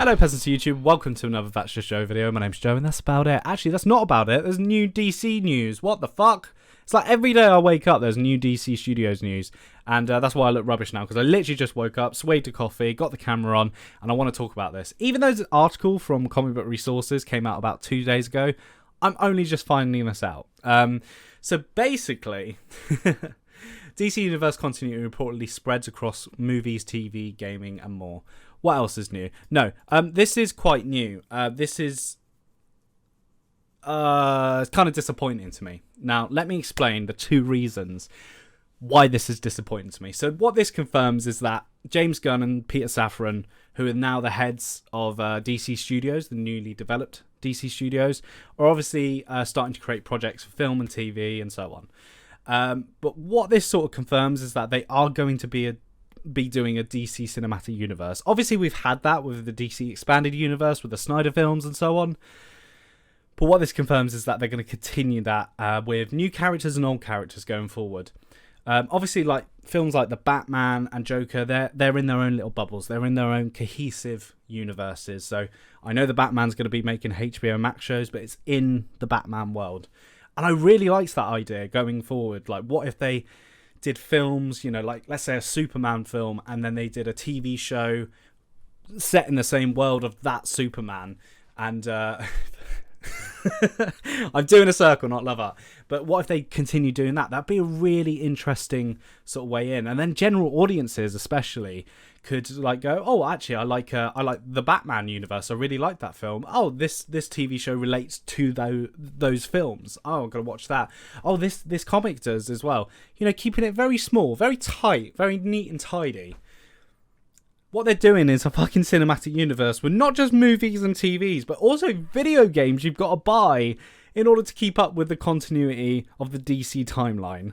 Hello peasants of YouTube, welcome to another That's Just Joe video. My name's Joe and that's about it. Actually, that's not about it. There's new DC news. What the fuck? It's like every day I wake up there's new DC Studios news. And that's why I look rubbish now, because I literally just woke up, swayed to coffee, got the camera on, and I want to talk about this. Even though this article from Comic Book Resources came out about 2 days ago, I'm only just finding this out. So basically, DC Universe continuity reportedly spreads across movies, TV, gaming, and more. What else is new? No, this is quite new. This is kind of disappointing to me. Now, let me explain the two reasons why this is disappointing to me. So what this confirms is that James Gunn and Peter Safran, who are now the heads of DC Studios, the newly developed DC Studios, are obviously starting to create projects for film and TV and so on. But what this sort of confirms is that they are going to be doing a DC cinematic universe. Obviously, we've had that with the DC expanded universe, with the Snyder films and so on. But what this confirms is that they're going to continue that with new characters and old characters going forward. Obviously, like films like the Batman and Joker, they're in their own little bubbles. They're in their own cohesive universes. So I know the Batman's going to be making HBO Max shows, but it's in the Batman world. And I really liked that idea going forward. Like, what if they did films, you know, like let's say a Superman film, and then they did a TV show set in the same world of that Superman. And I'm doing a circle, not love art. But what if they continue doing that? That'd be a really interesting sort of way in. And then general audiences, especially, could like go, oh, actually, I like the Batman universe. I really like that film. Oh, this TV show relates to those films. Oh, I'm gonna watch that. Oh, this comic does as well. You know, keeping it very small, very tight, very neat and tidy. What they're doing is a fucking cinematic universe with not just movies and TVs, but also video games you've got to buy in order to keep up with the continuity of the DC timeline.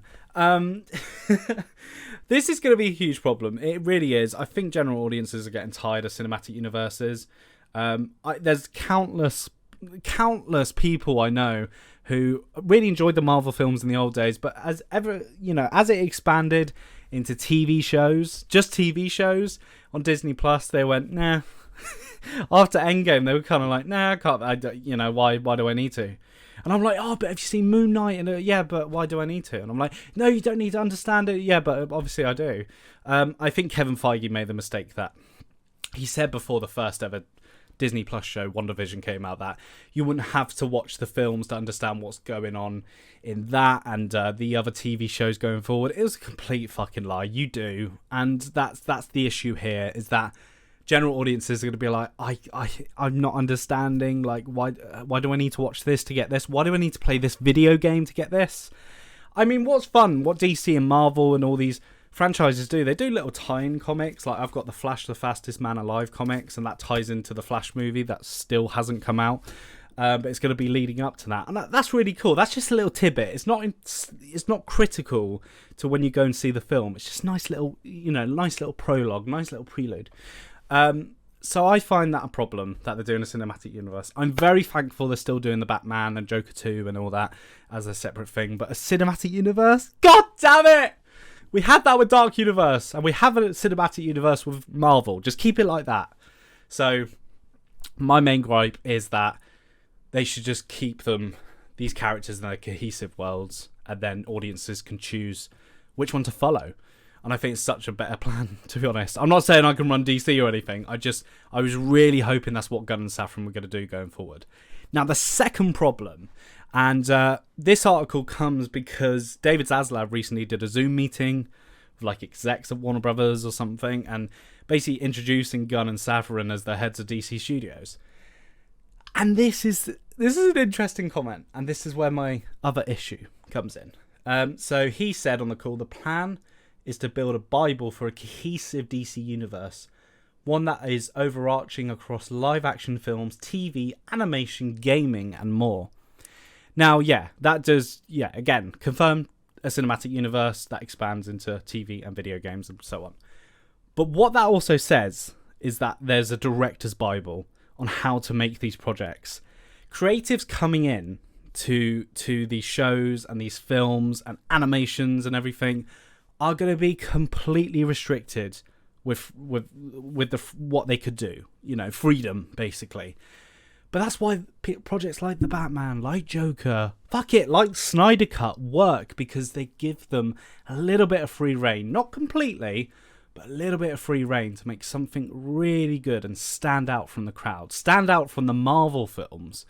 This is going to be a huge problem. It really is. I think general audiences are getting tired of cinematic universes. There's countless people I know who really enjoyed the Marvel films in the old days, but as it expanded into TV shows, just TV shows on Disney Plus, they went, nah. After Endgame, they were kind of like, nah, why do I need to? And I'm like, oh, but have you seen Moon Knight? And yeah, but why do I need to? And I'm like, no, you don't need to understand it. Yeah, but obviously I do. I think Kevin Feige made the mistake that he said before the first ever Disney Plus show, WandaVision, came out, that you wouldn't have to watch the films to understand what's going on in that and the other TV shows going forward. It was a complete fucking lie. You do. And that's the issue here, is that general audiences are going to be like, I'm not understanding. Like, why do I need to watch this to get this? Why do I need to play this video game to get this? I mean, what's fun? What DC and Marvel and all these franchises do, they do little tie-in comics. Like, I've got the Flash, the Fastest Man Alive comics, and that ties into the Flash movie that still hasn't come out. But it's going to be leading up to that, and that's really cool. That's just a little tidbit. It's not critical to when you go and see the film. It's just nice little prologue, nice little prelude. So I find that a problem, that they're doing a cinematic universe. I'm very thankful they're still doing the Batman and Joker 2 and all that as a separate thing, but a cinematic universe? God damn it! We had that with Dark Universe, and we have a cinematic universe with Marvel. Just keep it like that. So my main gripe is that they should just keep these characters in their cohesive worlds, and then audiences can choose which one to follow. And I think it's such a better plan, to be honest. I'm not saying I can run DC or anything. I was really hoping that's what Gunn and Safran were going to do going forward. Now, the second problem, and this article comes because David Zaslav recently did a Zoom meeting with like execs of Warner Brothers or something, and basically introducing Gunn and Safran as the heads of DC Studios. And this is an interesting comment, and this is where my other issue comes in. So he said on the call, the plan is to build a Bible for a cohesive DC universe, one that is overarching across live action films, TV, animation, gaming, and more. Now, that does, again, confirm a cinematic universe that expands into TV and video games and so on. But what that also says is that there's a director's Bible on how to make these projects. Creatives coming in to these shows and these films and animations and everything are going to be completely restricted with what they could do. Freedom basically. But that's why projects like The Batman, like Joker, like Snyder Cut work, because they give them a little bit of free reign. Not completely, but a little bit of free reign to make something really good and stand out from the crowd, stand out from the Marvel films.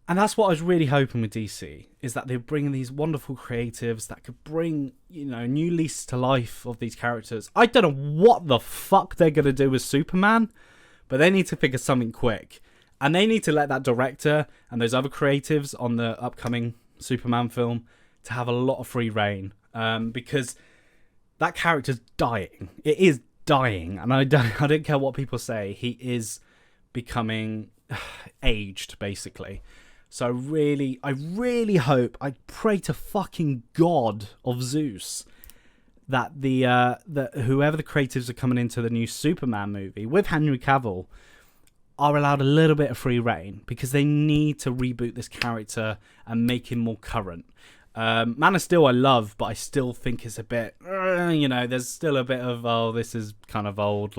And that's what I was really hoping with DC, is that they're bringing these wonderful creatives that could bring, new lease to life of these characters. I don't know what the fuck they're going to do with Superman, but they need to figure something quick. And they need to let that director and those other creatives on the upcoming Superman film to have a lot of free reign, because that character's dying. It is dying, and I don't care what people say. He is becoming aged, basically. So I really hope, I pray to fucking God of Zeus that that whoever the creatives are coming into the new Superman movie with Henry Cavill are allowed a little bit of free reign, because they need to reboot this character and make him more current. Man of Steel I love, but I still think it's a bit, there's still a bit of, this is kind of old.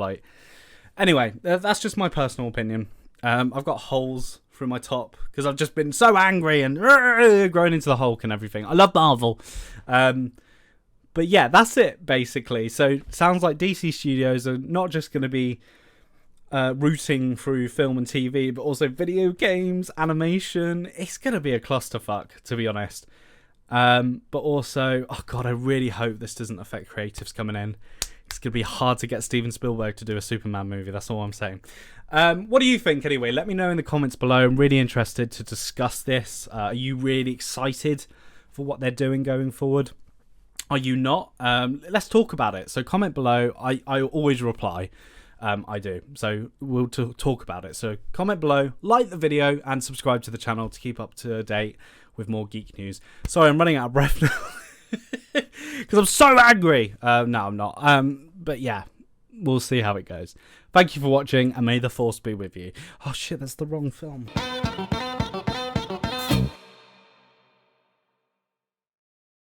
Anyway, that's just my personal opinion. I've got holes through my top because I've just been so angry and grown into the Hulk and everything. I love Marvel. But yeah, that's it basically. So sounds like DC Studios are not just going to be routing through film and TV, but also video games, animation. It's going to be a clusterfuck, to be honest. But also, oh God, I really hope this doesn't affect creatives coming in. It's going to be hard to get Steven Spielberg to do a Superman movie. That's all I'm saying. What do you think anyway? Let me know in the comments below. I'm really interested to discuss this. Are you really excited for what they're doing going forward? Are you not? Let's talk about it. So comment below. I always reply. I do. So we'll talk about it. So comment below, like the video, and subscribe to the channel to keep up to date with more geek news. Sorry, I'm running out of breath now because I'm so angry. No, I'm not. But yeah, we'll see how it goes. Thank you for watching, and may the force be with you. Oh shit, that's the wrong film.